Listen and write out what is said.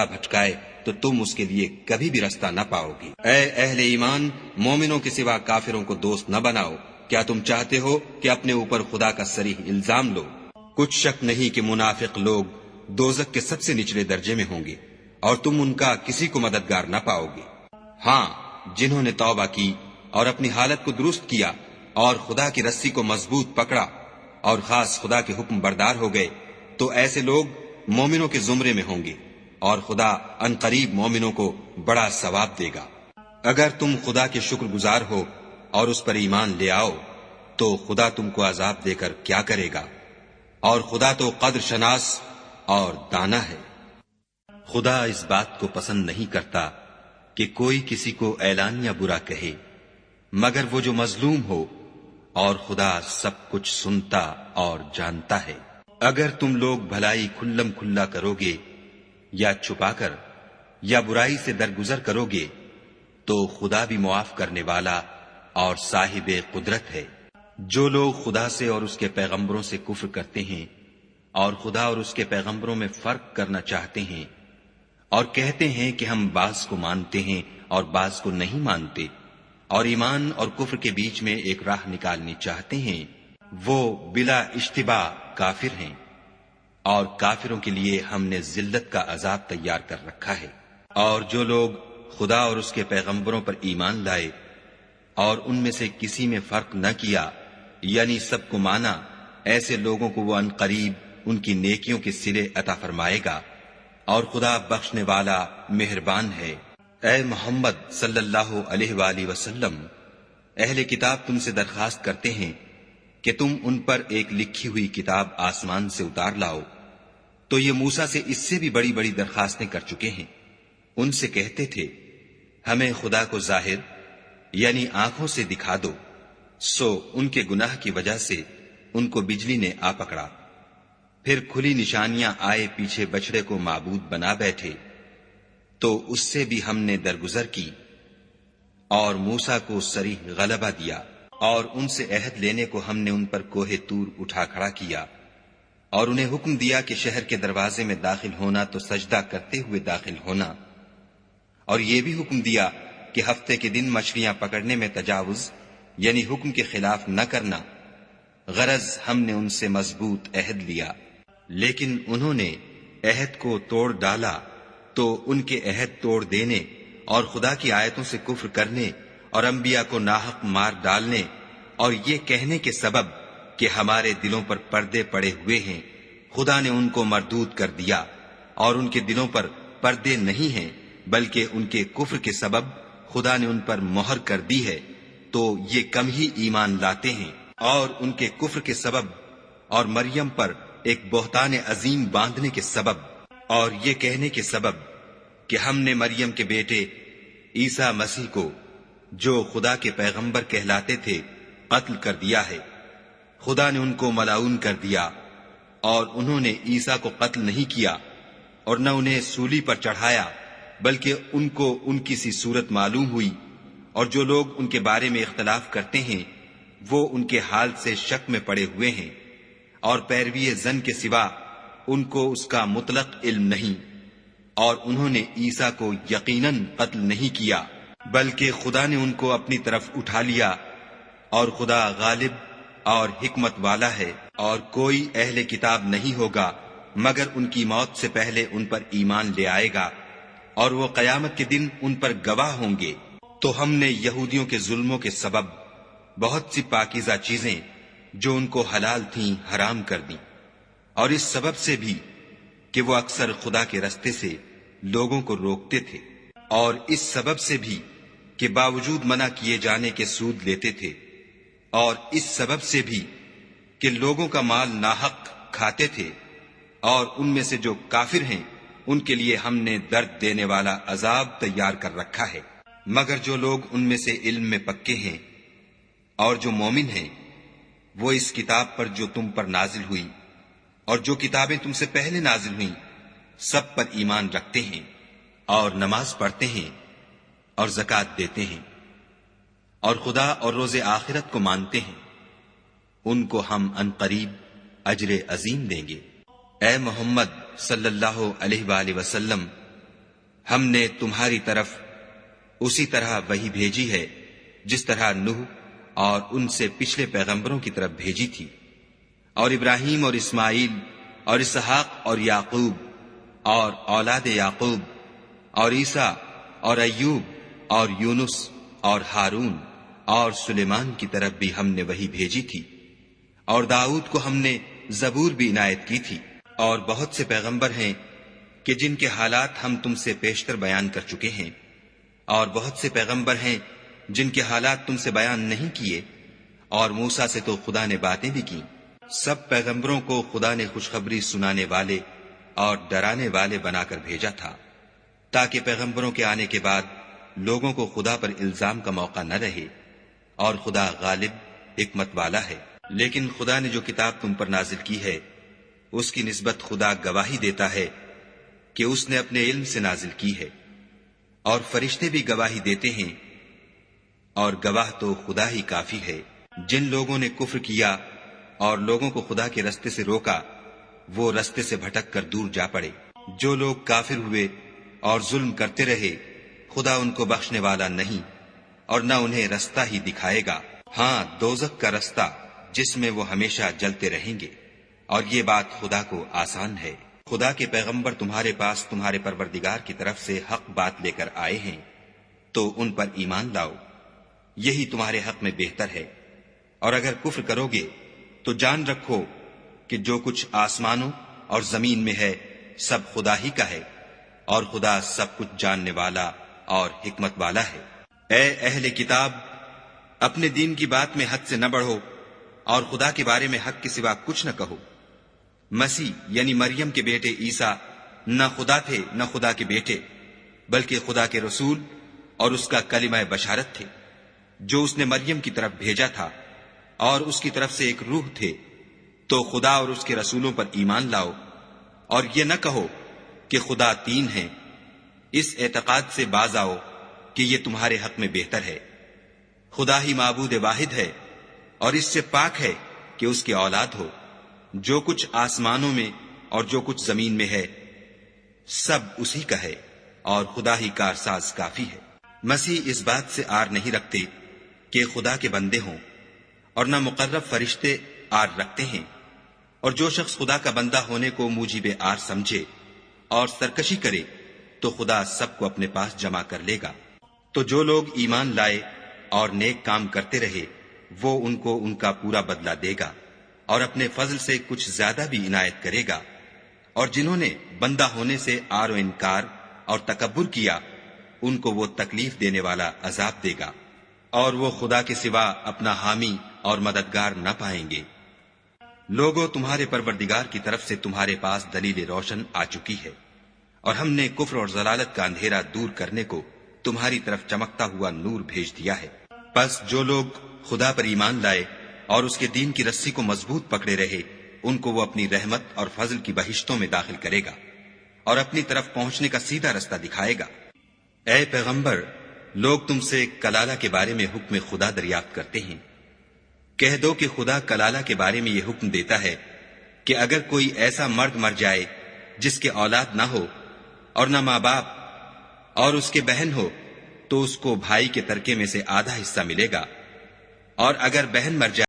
بھٹکائے تو تم اس کے لیے کبھی بھی رستہ نہ پاؤ گی۔ اے اہل ایمان، مومنوں کے سوا کافروں کو دوست نہ بناؤ۔ کیا تم چاہتے ہو کہ اپنے اوپر خدا کا صریح الزام لو؟ کچھ شک نہیں کہ منافق لوگ دوزخ کے سب سے نچلے درجے میں ہوں گے اور تم ان کا کسی کو مددگار نہ پاؤ گے۔ ہاں، جنہوں نے توبہ کی اور اپنی حالت کو درست کیا اور خدا کی رسی کو مضبوط پکڑا اور خاص خدا کے حکم بردار ہو گئے تو ایسے لوگ مومنوں کے زمرے میں ہوں گے اور خدا ان قریب مومنوں کو بڑا ثواب دے گا۔ اگر تم خدا کے شکر گزار ہو اور اس پر ایمان لے آؤ تو خدا تم کو عذاب دے کر کیا کرے گا، اور خدا تو قدر شناس اور دانا ہے۔ خدا اس بات کو پسند نہیں کرتا کہ کوئی کسی کو اعلانیہ برا کہے مگر وہ جو مظلوم ہو، اور خدا سب کچھ سنتا اور جانتا ہے۔ اگر تم لوگ بھلائی کھلم کھلا کرو گے یا چھپا کر یا برائی سے درگزر کرو گے تو خدا بھی معاف کرنے والا اور صاحب قدرت ہے۔ جو لوگ خدا سے اور اس کے پیغمبروں سے کفر کرتے ہیں اور خدا اور اس کے پیغمبروں میں فرق کرنا چاہتے ہیں اور کہتے ہیں کہ ہم بعض کو مانتے ہیں اور بعض کو نہیں مانتے، اور ایمان اور کفر کے بیچ میں ایک راہ نکالنی چاہتے ہیں، وہ بلا اشتباہ کافر ہیں، اور کافروں کے لیے ہم نے ذلت کا عذاب تیار کر رکھا ہے۔ اور جو لوگ خدا اور اس کے پیغمبروں پر ایمان لائے اور ان میں سے کسی میں فرق نہ کیا، یعنی سب کو مانا، ایسے لوگوں کو وہ ان قریب ان کی نیکیوں کے صلے عطا فرمائے گا، اور خدا بخشنے والا مہربان ہے۔ اے محمد صلی اللہ علیہ وآلہ وسلم، اہل کتاب تم سے درخواست کرتے ہیں کہ تم ان پر ایک لکھی ہوئی کتاب آسمان سے اتار لاؤ، تو یہ موسیٰ سے اس سے بھی بڑی بڑی درخواستیں کر چکے ہیں۔ ان سے کہتے تھے ہمیں خدا کو ظاہر یعنی آنکھوں سے دکھا دو، سو ان کے گناہ کی وجہ سے ان کو بجلی نے آ پکڑا، پھر کھلی نشانیاں آئے پیچھے بچڑے کو معبود بنا بیٹھے، تو اس سے بھی ہم نے درگزر کی اور موسیٰ کو صریح غلبہ دیا، اور ان سے عہد لینے کو ہم نے ان پر کوہ طور اٹھا کھڑا کیا، اور انہیں حکم دیا کہ شہر کے دروازے میں داخل ہونا تو سجدہ کرتے ہوئے داخل ہونا، اور یہ بھی حکم دیا کہ ہفتے کے دن مچھلیاں پکڑنے میں تجاوز یعنی حکم کے خلاف نہ کرنا، غرض ہم نے ان سے مضبوط عہد لیا، لیکن انہوں نے عہد کو توڑ ڈالا، تو ان کے عہد توڑ دینے اور خدا کی آیتوں سے کفر کرنے اور انبیاء کو ناحق مار ڈالنے اور یہ کہنے کے سبب کہ ہمارے دلوں پر پردے پڑے ہوئے ہیں، خدا نے ان کو مردود کر دیا، اور ان کے دلوں پر پردے نہیں ہیں بلکہ ان کے کفر کے سبب خدا نے ان پر مہر کر دی ہے، تو یہ کم ہی ایمان لاتے ہیں۔ اور ان کے کفر کے سبب اور مریم پر ایک بہتان عظیم باندھنے کے سبب اور یہ کہنے کے سبب کہ ہم نے مریم کے بیٹے عیسیٰ مسیح کو جو خدا کے پیغمبر کہلاتے تھے قتل کر دیا ہے، خدا نے ان کو ملعون کر دیا، اور انہوں نے عیسیٰ کو قتل نہیں کیا اور نہ انہیں سولی پر چڑھایا، بلکہ ان کو ان کی سی صورت معلوم ہوئی، اور جو لوگ ان کے بارے میں اختلاف کرتے ہیں وہ ان کے حال سے شک میں پڑے ہوئے ہیں، اور پیروی زن کے سوا ان کو اس کا مطلق علم نہیں، اور انہوں نے عیسیٰ کو یقیناً قتل نہیں کیا بلکہ خدا نے ان کو اپنی طرف اٹھا لیا، اور خدا غالب اور حکمت والا ہے، اور کوئی اہل کتاب نہیں ہوگا مگر ان کی موت سے پہلے ان پر ایمان لے آئے گا، اور وہ قیامت کے دن ان پر گواہ ہوں گے۔ تو ہم نے یہودیوں کے ظلموں کے سبب بہت سی پاکیزہ چیزیں جو ان کو حلال تھیں حرام کر دیں، اور اس سبب سے بھی کہ وہ اکثر خدا کے رستے سے لوگوں کو روکتے تھے، اور اس سبب سے بھی کہ باوجود منع کیے جانے کے سود لیتے تھے، اور اس سبب سے بھی کہ لوگوں کا مال ناحق کھاتے تھے، اور ان میں سے جو کافر ہیں ان کے لیے ہم نے درد دینے والا عذاب تیار کر رکھا ہے۔ مگر جو لوگ ان میں سے علم میں پکے ہیں اور جو مومن ہیں، وہ اس کتاب پر جو تم پر نازل ہوئی اور جو کتابیں تم سے پہلے نازل ہوئیں سب پر ایمان رکھتے ہیں، اور نماز پڑھتے ہیں اور زکوٰۃ دیتے ہیں، اور خدا اور روز آخرت کو مانتے ہیں، ان کو ہم ان قریب اجر عظیم دیں گے۔ اے محمد صلی اللہ علیہ وآلہ وسلم، ہم نے تمہاری طرف اسی طرح وہی بھیجی ہے جس طرح نوح اور ان سے پچھلے پیغمبروں کی طرف بھیجی تھی، اور ابراہیم اور اسماعیل اور اسحاق اور یعقوب اور اولاد یعقوب اور عیسیٰ اور ایوب اور یونس اور ہارون اور سلیمان کی طرف بھی ہم نے وہی بھیجی تھی، اور داؤد کو ہم نے زبور بھی عنایت کی تھی، اور بہت سے پیغمبر ہیں کہ جن کے حالات ہم تم سے پیشتر بیان کر چکے ہیں، اور بہت سے پیغمبر ہیں جن کے حالات تم سے بیان نہیں کیے، اور موسیٰ سے تو خدا نے باتیں بھی کی۔ سب پیغمبروں کو خدا نے خوشخبری سنانے والے اور ڈرانے والے بنا کر بھیجا تھا، تاکہ پیغمبروں کے آنے کے بعد لوگوں کو خدا پر الزام کا موقع نہ رہے، اور خدا غالب حکمت والا ہے۔ لیکن خدا نے جو کتاب تم پر نازل کی ہے اس کی نسبت خدا گواہی دیتا ہے کہ اس نے اپنے علم سے نازل کی ہے، اور فرشتے بھی گواہی دیتے ہیں، اور گواہ تو خدا ہی کافی ہے۔ جن لوگوں نے کفر کیا اور لوگوں کو خدا کے رستے سے روکا وہ رستے سے بھٹک کر دور جا پڑے۔ جو لوگ کافر ہوئے اور ظلم کرتے رہے خدا ان کو بخشنے والا نہیں اور نہ انہیں رستہ ہی دکھائے گا، ہاں دوزخ کا رستہ جس میں وہ ہمیشہ جلتے رہیں گے، اور یہ بات خدا کو آسان ہے۔ خدا کے پیغمبر تمہارے پاس تمہارے پروردگار کی طرف سے حق بات لے کر آئے ہیں تو ان پر ایمان لاؤ، یہی تمہارے حق میں بہتر ہے، اور اگر کفر کرو گے تو جان رکھو کہ جو کچھ آسمانوں اور زمین میں ہے سب خدا ہی کا ہے، اور خدا سب کچھ جاننے والا اور حکمت والا ہے۔ اے اہل کتاب، اپنے دین کی بات میں حد سے نہ بڑھو اور خدا کے بارے میں حق کے سوا کچھ نہ کہو۔ مسیح یعنی مریم کے بیٹے عیسیٰ نہ خدا تھے نہ خدا کے بیٹے، بلکہ خدا کے رسول اور اس کا کلمہ بشارت تھے جو اس نے مریم کی طرف بھیجا تھا، اور اس کی طرف سے ایک روح تھے۔ تو خدا اور اس کے رسولوں پر ایمان لاؤ، اور یہ نہ کہو کہ خدا تین ہیں، اس اعتقاد سے باز آؤ کہ یہ تمہارے حق میں بہتر ہے۔ خدا ہی معبود واحد ہے اور اس سے پاک ہے کہ اس کی اولاد ہو۔ جو کچھ آسمانوں میں اور جو کچھ زمین میں ہے سب اسی کا ہے، اور خدا ہی کارساز کافی ہے۔ مسیح اس بات سے آر نہیں رکھتے کہ خدا کے بندے ہوں، اور نہ مقرب فرشتے آر رکھتے ہیں، اور جو شخص خدا کا بندہ ہونے کو موجب آر سمجھے اور سرکشی کرے تو خدا سب کو اپنے پاس جمع کر لے گا۔ تو جو لوگ ایمان لائے اور نیک کام کرتے رہے وہ ان کو ان کا پورا بدلہ دے گا، اور اپنے فضل سے کچھ زیادہ بھی عنایت کرے گا۔ اور جنہوں نے بندہ ہونے سے آر و انکار اور تکبر کیا ان کو وہ تکلیف دینے والا عذاب دے گا، اور وہ خدا کے سوا اپنا حامی اور مددگار نہ پائیں گے۔ لوگوں، تمہارے پروردگار کی طرف سے تمہارے پاس دلیل روشن آ چکی ہے، اور ہم نے کفر اور ضلالت کا اندھیرا دور کرنے کو تمہاری طرف چمکتا ہوا نور بھیج دیا ہے۔ پس جو لوگ خدا پر ایمان لائے اور اس کے دین کی رسی کو مضبوط پکڑے رہے ان کو وہ اپنی رحمت اور فضل کی بہشتوں میں داخل کرے گا اور اپنی طرف پہنچنے کا سیدھا رستہ دکھائے گا۔ اے پیغمبر، لوگ تم سے کلالہ کے بارے میں حکم خدا دریافت کرتے ہیں۔ کہہ دو کہ خدا کلالہ کے بارے میں یہ حکم دیتا ہے کہ اگر کوئی ایسا مرد مر جائے جس کے اولاد نہ ہو اور نہ ماں باپ اور اس کے بہن ہو تو اس کو بھائی کے ترکے میں سے آدھا حصہ ملے گا، اور اگر بہن مر جائے